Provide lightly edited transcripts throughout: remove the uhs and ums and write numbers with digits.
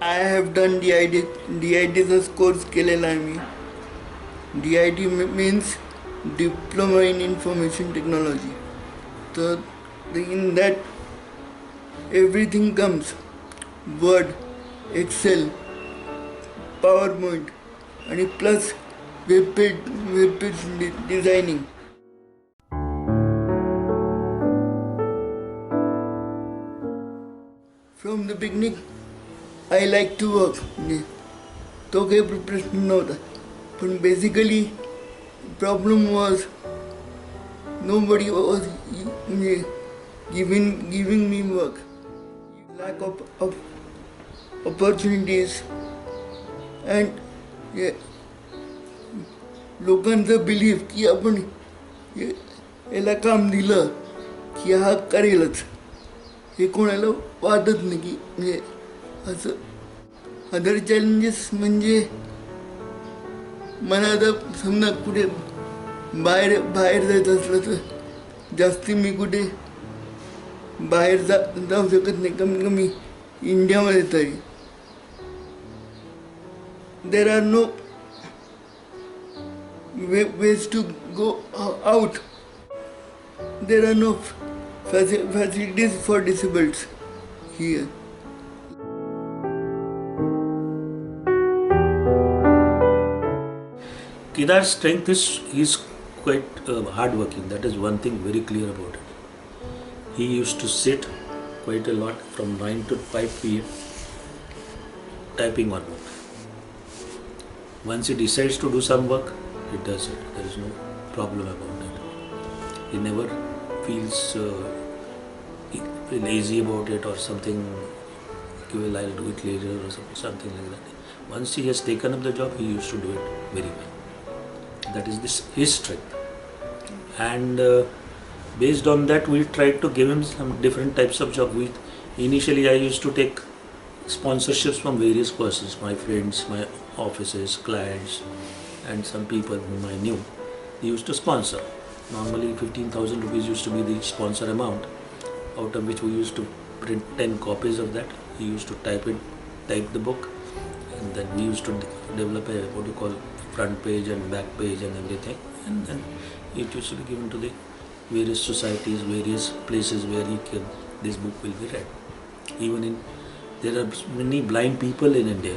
I have done DITचा course केलेला आहे मी. DIT means Diploma in Information Technology. So in that everything comes: Word, Excel, PowerPoint, and plus web page designing. From the beginning, I like to work. तो काही प्रश्न नव्हता. पण basically problem was nobody was giving me work. Lack of opportunities and लोकांचं belief की आपण याला काम दिलं की हा करेलच हे कोणाला वाटत नाही की म्हणजे असं. अदर चॅलेंजेस म्हणजे मला आता समजा कुठे बाहेर जायचं असलं तर जास्ती मी कुठे बाहेर जाऊ शकत नाही. कमीत कमी इंडियामध्ये तरी there are no ways to go out. There are no facilities for disabled here. Kedar's strength is he's quite hardworking. That is one thing very clear about it. He used to sit quite a lot from 9 to 5 p.m. typing on book. Once he decides to do some work, he does it. There is no problem about it. He never feels lazy about it or something. Well, I'll do it later or something like that. Once he has taken up the job, he used to do it very well. That is his strength. And based on that, we tried to give him some different types of job. Initially, I used to take sponsorships from various persons, my friends, my offices, clients, and some people whom I knew. They used to sponsor. Normally 15,000 rupees used to be the sponsor amount, out of which we used to print 10 copies of that. He used to type the book, and then we used to develop a what you call front page and back page and everything, and then it used to be given to the various societies, various places where this book will be read. There are many blind people in India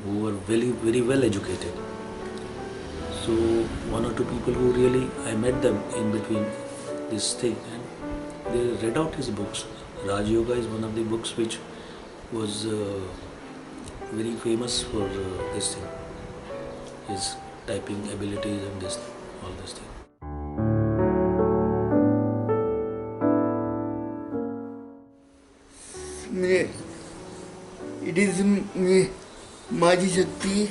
who are very, very well educated. So one or two people who really, I met them in between this thing, and they read out his books. Raj Yoga is one of the books which was very famous for this thing, his typing abilities and all this thing. It is माझी शक्ती,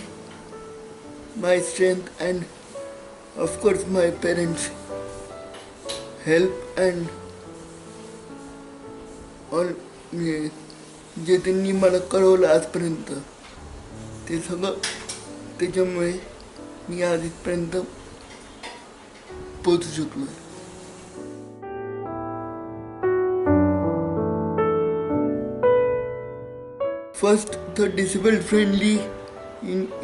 my strength, and of course my parents' help and all जे त्यांनी मला कळवलं आजपर्यंत ते सगळं त्याच्यामुळे मी आज इथपर्यंत पोहोचू शकलो. फर्स्ट तर डिसेबल्ड फ्रेंडली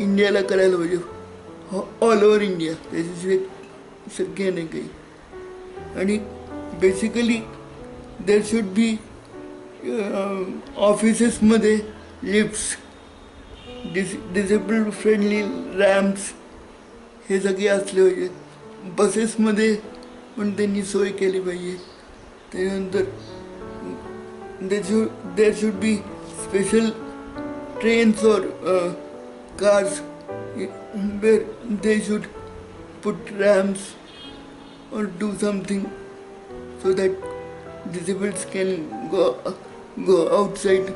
इंडियाला करायला पाहिजे, ऑल ओव्हर इंडिया. त्याच्याशिवाय शक्य नाही काही. आणि बेसिकली देर शुड बी ऑफिसेसमध्ये लिफ्ट्स, डिसेबल्ड फ्रेंडली रॅम्प्स हे सगळे असले पाहिजे. बसेसमध्ये पण त्यांनी सोय केली पाहिजे. त्यानंतर देर should B special trains or cars where they should put ramps or do something so that disabled can go outside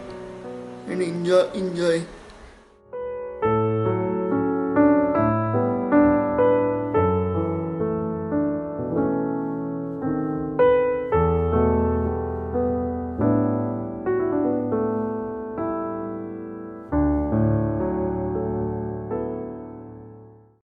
and enjoy